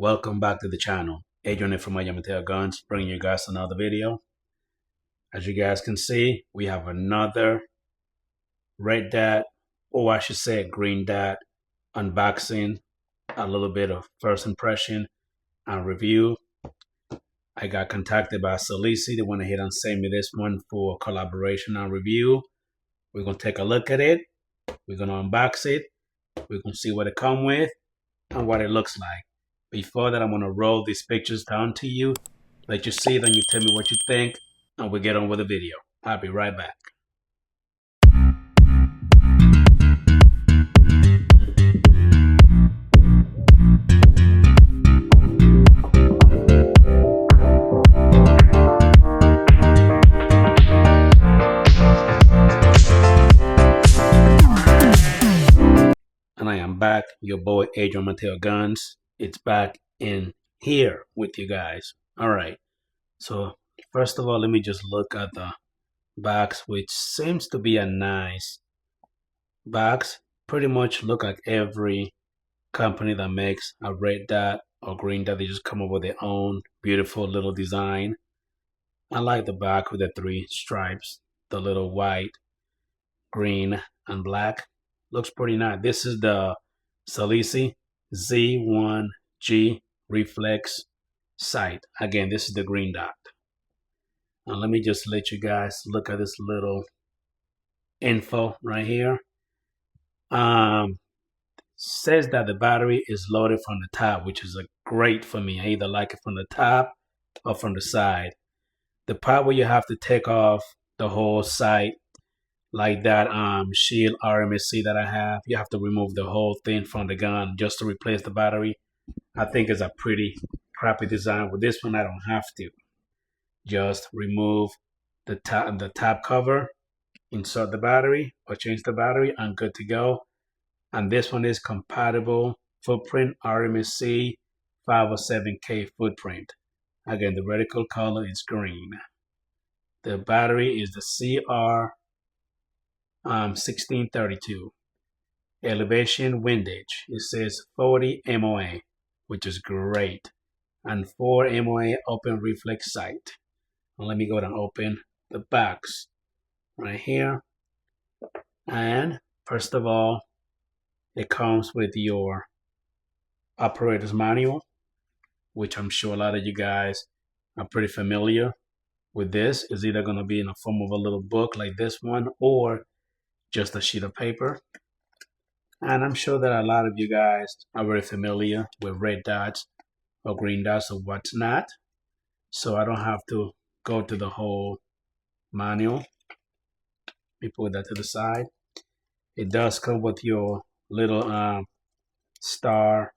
Welcome back to the channel. Adrian from Mateo Guns, bringing you guys another video. As you guys can see, we have another red dot, or I should say green dot, unboxing, a little bit of first impression and review. I got contacted by Zulisy. They went ahead and sent me this one for collaboration and review. We're going to take a look at it. We're going to unbox it. We're going to see what it comes with and what it looks like. Before that, I'm going to roll these pictures down to you, let you see it, and you tell me what you think, and we'll get on with the video. I'll be right back. And I am back, your boy Adrian Mateo Guns. It's back in here with you guys. All right. So first of all, let me just look at the box, which seems to be a nice box. Pretty much look like every company that makes a red dot or green dot, they just come up with their own beautiful little design. I like the back with the three stripes, the little white, green, and black. Looks pretty nice. This is the Zulisy Z1-G Reflex sight. Again, this is the green dot. Now let me just let you guys look at this little info right here. Says that the battery is loaded from the top, which is great for me. I either like it from the top or from the side. The part where you have to take off the whole sight, like that shield RMSC that I have, you have to remove the whole thing from the gun just to replace the battery. I think it's a pretty crappy design. With this one, I don't have to. Just remove the top cover, insert the battery or change the battery, and good to go. And this one is compatible footprint RMSC 507K footprint. Again, the reticle color is green. The battery is the CR 1632. Elevation windage, it says 40 MOA, which is great, and 4 MOA open reflex sight. Now let me go and open the box right here. And first of all, it comes with your operator's manual, which I'm sure a lot of you guys are pretty familiar with. This is either going to be in the form of a little book like this one, or just a sheet of paper. And I'm sure that a lot of you guys are very familiar with red dots or green dots or what's not. So I don't have to go to the whole manual. Let me put that to the side. It does come with your little star,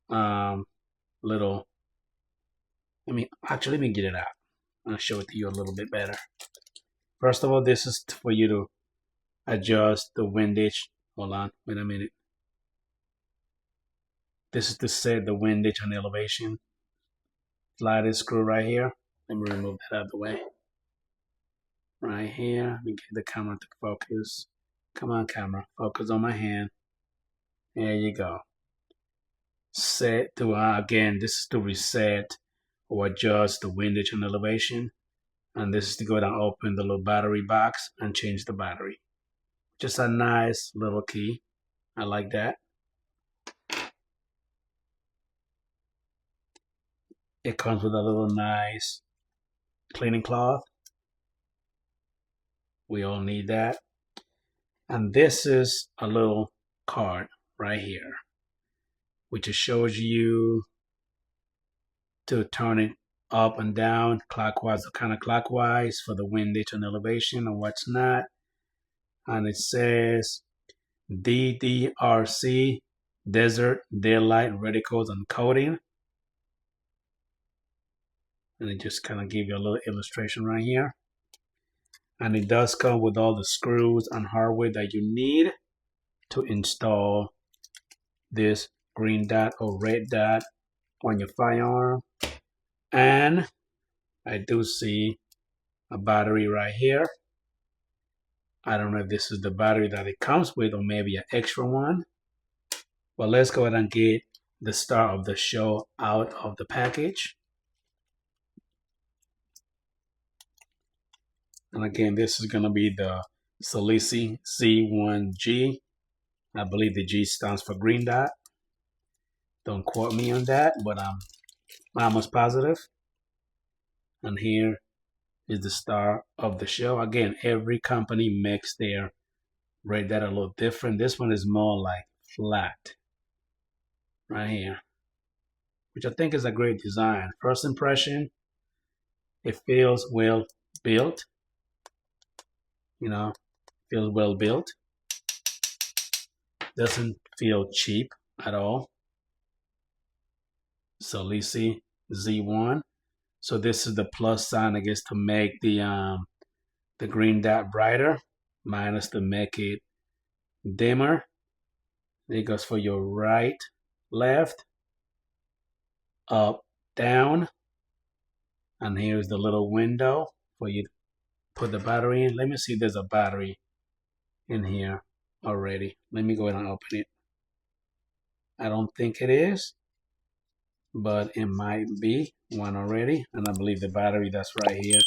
little, let me get it out. I'll show it to you a little bit better. First of all, this is for you to adjust the windage. Hold on, wait a minute. This is to set the windage and elevation. Slide this screw right here. Let me remove that out of the way. Right here. Let me get the camera to focus. Come on, camera. Focus on my hand. There you go. Set to, again, this is to reset or adjust the windage and elevation. And this is to go down, open the little battery box and change the battery. Just a nice little key. I like that. It comes with a little nice cleaning cloth. We all need that. And this is a little card right here, which shows you to turn it up and down, clockwise or counterclockwise, for the windage and elevation and what's not. And it says DDRC, Desert Daylight Reticles and Coating. And it just kind of gives you a little illustration right here. And it does come with all the screws and hardware that you need to install this green dot or red dot on your firearm. And I do see a battery right here. I don't know if this is the battery that it comes with or maybe an extra one. But let's go ahead and get the star of the show out of the package. And again, this is going to be the Zulisy Z1-G. I believe the G stands for green dot. Don't quote me on that, but I'm almost positive. And here is the star of the show. Again, every company makes their red dot a little different. This one is more like flat right here, which I think is a great design. First impression, it feels well built. You know, feels well built. Doesn't feel cheap at all. Zulisy Z1. So this is the plus sign, I guess, to make the green dot brighter, minus to make it dimmer. It goes for your right, left, up, down. And here's the little window for you to put the battery in. Let me see if there's a battery in here already. Let me go ahead and open it. I don't think it is, but it might be one already. And I believe the battery that's right here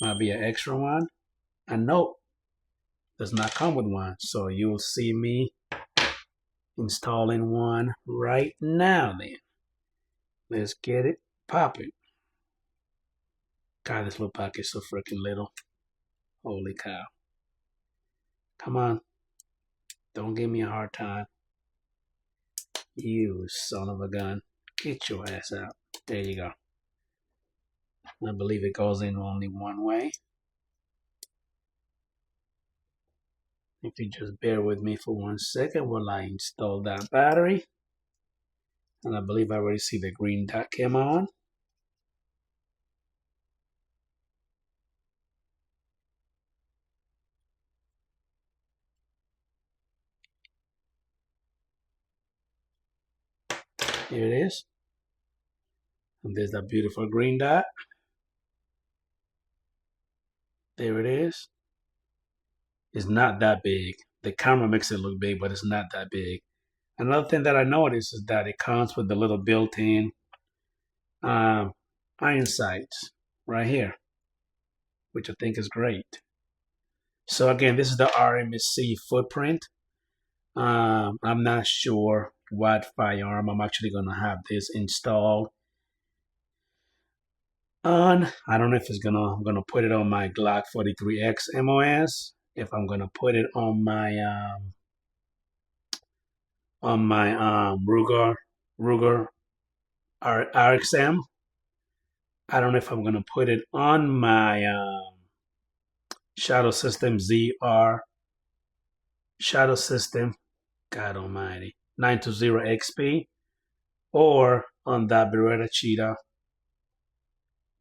might be an extra one. And nope, does not come with one. So you'll see me installing one right now then. Let's get it popping. God, this little package is so freaking little. Holy cow. Come on. Don't give me a hard time. You son of a gun. Get your ass out. There you go. I believe it goes in only one way. If you just bear with me for 1 second while I install that battery. And I believe I already see the green dot came on. Here it is. And there's that beautiful green dot. There it is. It's not that big. The camera makes it look big, but it's not that big. Another thing that I noticed is that it comes with the little built-in iron sights right here, which I think is great. So again, this is the RMSC footprint. I'm not sure what firearm I'm actually gonna have this installed on. I don't know if I'm gonna put it on my Glock 43X MOS, if I'm gonna put it on my Ruger RXM. I don't know if I'm gonna put it on my Shadow System Shadow System, God almighty, 920 XP, or on that Beretta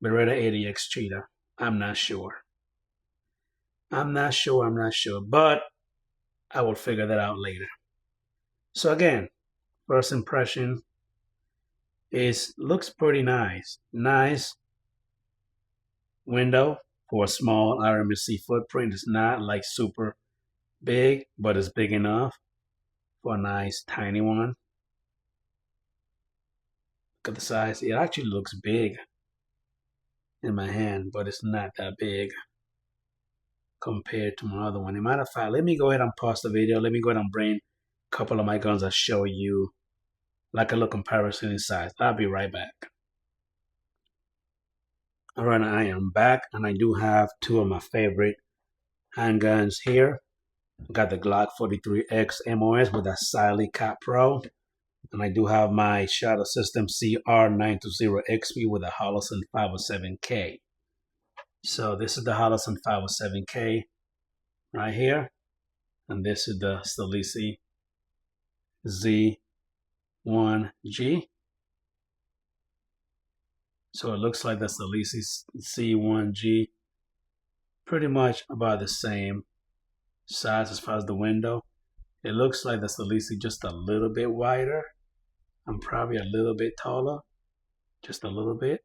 80X Cheetah. I'm not sure, but I will figure that out later. So again, first impression looks pretty nice. Nice window for a small RMSC footprint. It's not like super big, but it's big enough for a nice tiny one. Look at the size. It actually looks big in my hand, but it's not that big compared to my other one. As a matter of fact, let me go ahead and pause the video. Let me go ahead and bring a couple of my guns and show you like a little comparison in size. I'll be right back. All right, I am back, and I do have two of my favorite handguns here. I got the Glock 43X MOS with a Zulisy Cap Pro, and I do have my Shadow System CR920 XP with a Holosun 507K. So this is the Holosun 507K right here, and this is the Zulisy Z1-G. So it looks like the Zulisy Z1-G, pretty much about the same size as far as the window. It looks like the Zulisy just a little bit wider. I'm probably a little bit taller, just a little bit.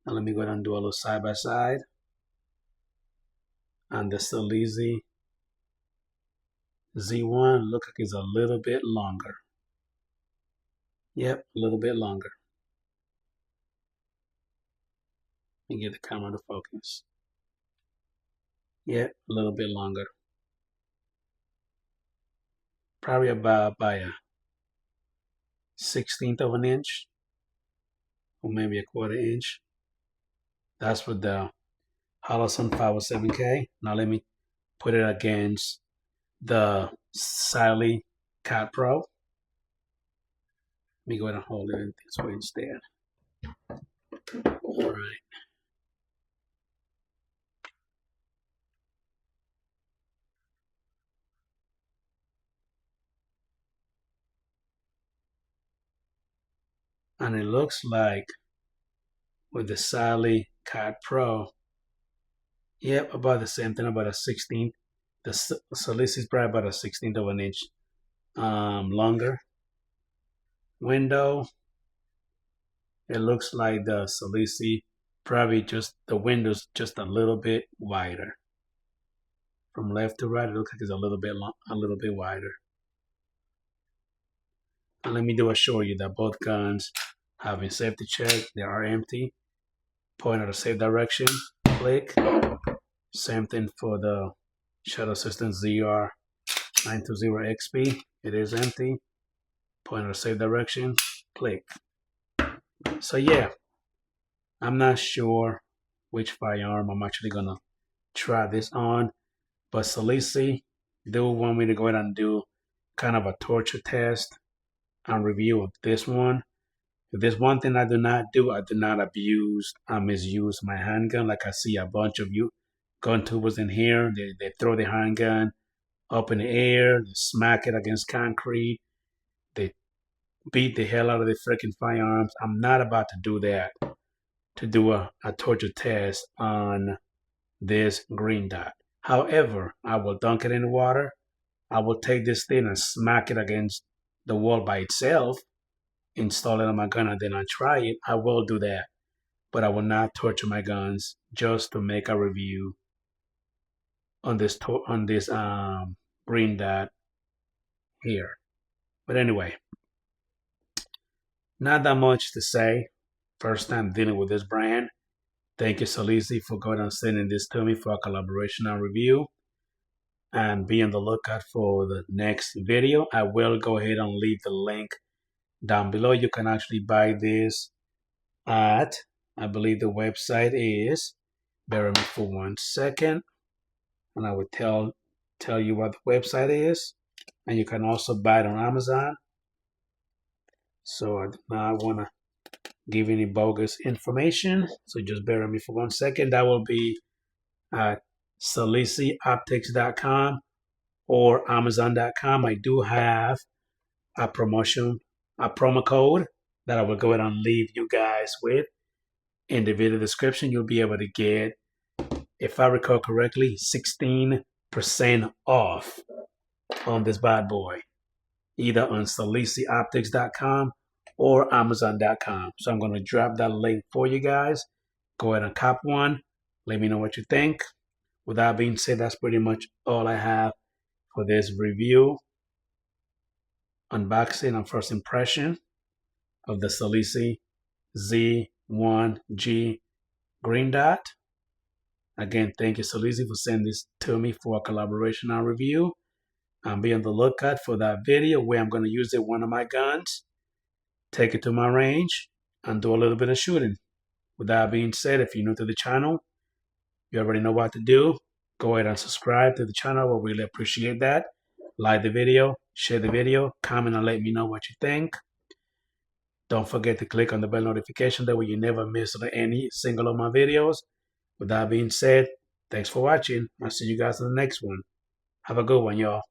Now let me go ahead and do a little side by side. And the Zulisy Z1 looks like it's a little bit longer. Yep, a little bit longer. Let me get the camera to focus. Yep, a little bit longer. Probably about by a 1/16 of an inch, or maybe a 1/4 inch. That's with the Holosun 507K. Now let me put it against the Zulisy Cat Pro. Let me go ahead and hold it this way instead. All right. And it looks like with the Zulisy Cat Pro, yep, about the same thing, about a 16th. The Zulisy is probably about a 1/16 of an inch longer. Window, it looks like the Zulisy probably just the window's just a little bit wider. From left to right, it looks like it's a little bit wider. And let me assure you that both guns have been safety checked. They are empty. Point at a safe direction. Click. Same thing for the Shutter System ZR-920XP. It is empty. Point at a safe direction. Click. So yeah, I'm not sure which firearm I'm actually gonna try this on, but Zulisy, they will want me to go ahead and do kind of a torture test and review of this one. If there's one thing I do not do, I do not abuse or misuse my handgun. Like I see a bunch of you gun tubers in here. They throw the handgun up in the air, they smack it against concrete, they beat the hell out of the freaking firearms. I'm not about to do that, to do a torture test on this green dot. However, I will dunk it in the water. I will take this thing and smack it against the wall by itself, install it on my gun, and then I try it. I will do that, but I will not torture my guns just to make a review on this green dot here. But anyway, not that much to say. First time dealing with this brand. Thank you, Zulisy, for going and sending this to me for a collaboration and review. And be on the lookout for the next video. I will go ahead and leave the link down below. You can actually buy this at, I believe the website is, bear with me for 1 second, and I will tell you what the website is. And you can also buy it on Amazon. So I do not want to give any bogus information, so just bear with me for 1 second. That will be at ZulisyOptics.com or Amazon.com. I do have a promo code that I will go ahead and leave you guys with in the video description. You'll be able to get, if I recall correctly, 16% off on this bad boy, either on ZulisyOptics.com or Amazon.com. So I'm going to drop that link for you guys. Go ahead and cop one. Let me know what you think. With that being said, that's pretty much all I have for this review, unboxing, and first impression of the Zulisy Z1-G green dot. Again, thank you, Zulisy, for sending this to me for a collaboration and review. And be on the lookout for that video where I'm going to use it one of my guns, take it to my range, and do a little bit of shooting. With that being said, if you're new to the channel, you already know what to do. Go ahead and subscribe to the channel. We'll really appreciate that. Like the video, share the video, comment and let me know what you think. Don't forget to click on the bell notification, that way you never miss any single of my videos. With that being said, thanks for watching. I'll see you guys in the next one. Have a good one, y'all.